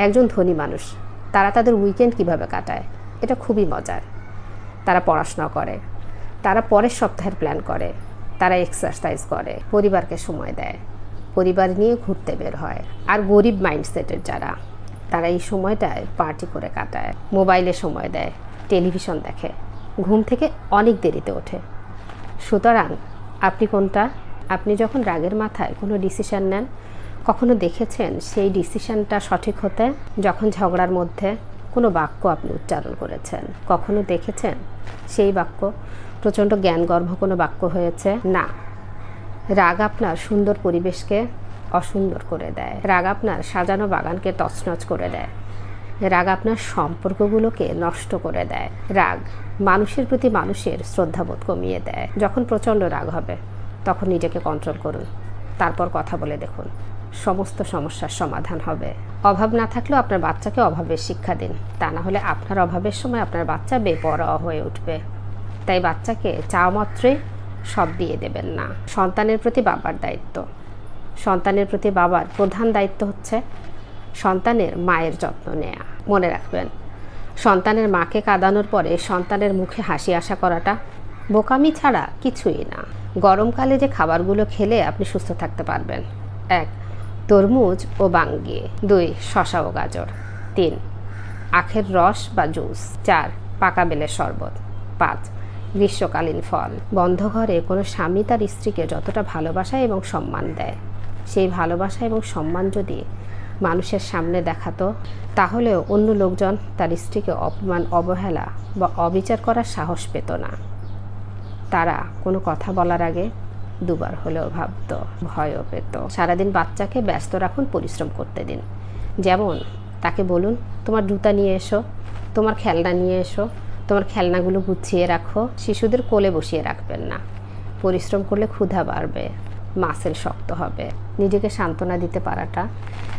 একজন ধনী মানুষ তারা তাদের উইকেন্ড কিভাবে কাটায় এটা খুবই মজার। তারা পড়াশোনা করে, তারা পরের সপ্তাহের প্ল্যান করে, তারা এক্সারসাইজ করে, পরিবারকে সময় দেয়, পরিবার নিয়ে ঘুরতে বের হয়। আর গরিব মাইন্ডসেটের যারা, তারা এই সময়টায় পার্টি করে কাটায়, মোবাইলে সময় দেয়, টেলিভিশন দেখে, ঘুম থেকে অনেক দেরিতে ওঠে। সুতরাং আপনি কোনটা? আপনি যখন রাগের মাথায় কোনো ডিসিশন নেন, কখনো দেখেছেন সেই ডিসিশনটা সঠিক হতে? যখন ঝগড়ার মধ্যে কোনো বাক্য আপনি উচ্চারণ করেছেন, কখনো দেখেছেন সেই বাক্য প্রচণ্ড জ্ঞানগর্ভ কোনো বাক্য হয়েছে? না। রাগ আপনার সুন্দর পরিবেশকে অসুন্দর করে দেয়, রাগ আপনার সাজানো বাগানকে তছনছ করে দেয়, রাগ আপনার সম্পর্কগুলোকে নষ্ট করে দেয়, রাগ মানুষের প্রতি মানুষের শ্রদ্ধাবোধ কমিয়ে দেয়। যখন প্রচণ্ড রাগ হবে তখন নিজেকে কন্ট্রোল করুন, তারপর কথা বলে দেখুন, সমস্ত সমস্যার সমাধান হবে। অভাব না থাকলেও আপনার বাচ্চাকে অভাবের শিক্ষা দিন, তা না হলে আপনার অভাবের সময় আপনার বাচ্চা বেপরোয়া হয়ে উঠবে। তাই বাচ্চাকে চাওয়া মাত্রই সব দিয়ে দেবেন না। সন্তানের প্রতি বাবার দায়িত্ব, সন্তানের প্রতি বাবার প্রধান দায়িত্ব হচ্ছে সন্তানের মায়ের যত্ন নেয়া। মনে রাখবেন, সন্তানের মাকে কাঁদানোর পরে সন্তানের মুখে হাসি আশা করাটা বোকামি ছাড়া কিছুই না। গরমকালে যে খাবারগুলো খেলে আপনি সুস্থ থাকতে পারবেন: 1. তরমুজ ও বাঙ্গি, 2. শসা ও গাজর, 3. আখের রস বা জুস, 4. পাকা বেলের শরবত, 5. গ্রীষ্মকালীন ফল। বন্ধ ঘরে কোনো স্বামী তার স্ত্রীকে যতটা ভালোবাসা এবং সম্মান দেয়, সেই ভালোবাসা এবং সম্মান যদি মানুষের সামনে দেখাতো, তাহলেও অন্য লোকজন তার স্ত্রীকে অপমান, অবহেলা বা অবিচার করার সাহস পেত না। তারা কোনো কথা বলার আগে দুবার হলেও ভাবত, ভয়ও পেত। সারাদিন বাচ্চাকে ব্যস্ত রাখুন, পরিশ্রম করতে দিন। যেমন তাকে বলুন, তোমার জুতা নিয়ে এসো, তোমার খেলনা নিয়ে এসো, তোমার খেলনাগুলো গুছিয়ে রাখো। শিশুদের কোলে বসিয়ে রাখবেন না। পরিশ্রম করলে ক্ষুধা বাড়বে, মাসেল শক্ত হবে। নিজেকে সান্ত্বনা দিতে পারাটা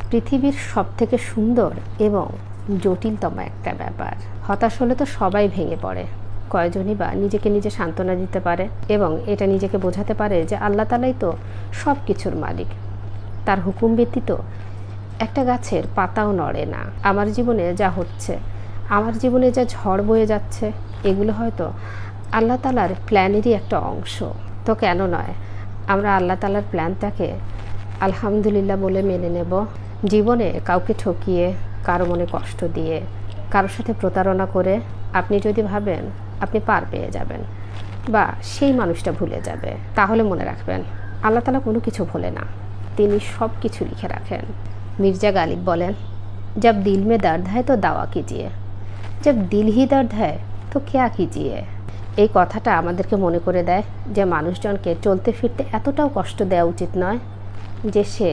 পৃথিবীর সবথেকে সুন্দর এবং জটিলতম একটা ব্যাপার। হতাশ হলে তো সবাই ভেঙে পড়ে, কয়জনই বা নিজেকে নিজে সান্ত্বনা দিতে পারে এবং এটা নিজেকে বোঝাতে পারে যে আল্লাহ তাআলাই তো সব কিছুর মালিক, তার হুকুম ব্যতীত একটা গাছের পাতাও নড়ে না। আমার জীবনে যা হচ্ছে, আমার জীবনে যা ঝড় বয়ে যাচ্ছে, এগুলো হয়তো আল্লাহ তাআলার প্ল্যানেরই একটা অংশ। তো কেন নয় আমরা আল্লাহ তাআলার প্ল্যানটাকে আলহামদুলিল্লাহ বলে মেনে নেব। জীবনে কাউকে ঠকিয়ে, কারো মনে কষ্ট দিয়ে, কারোর সাথে প্রতারণা করে আপনি যদি ভাবেন আপনি পার পেয়ে যাবেন বা সেই মানুষটা ভুলে যাবে, তাহলে মনে রাখবেন আল্লাহ তাআলা কোনো কিছু ভোলে না, তিনি সব কিছু লিখে রাখেন। মির্জা গালিব বলেন, जब दिल में दर्द है तो दावा कीजिए, जब दिल ही दर्द है तो क्या कीजिए। এই কথাটা আমাদেরকে মনে করে দেয় যে মানুষজনকে চলতে ফিরতে এতটাও কষ্ট দেওয়া উচিত নয় যে সে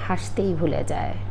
হাসতেই ভুলে যায়।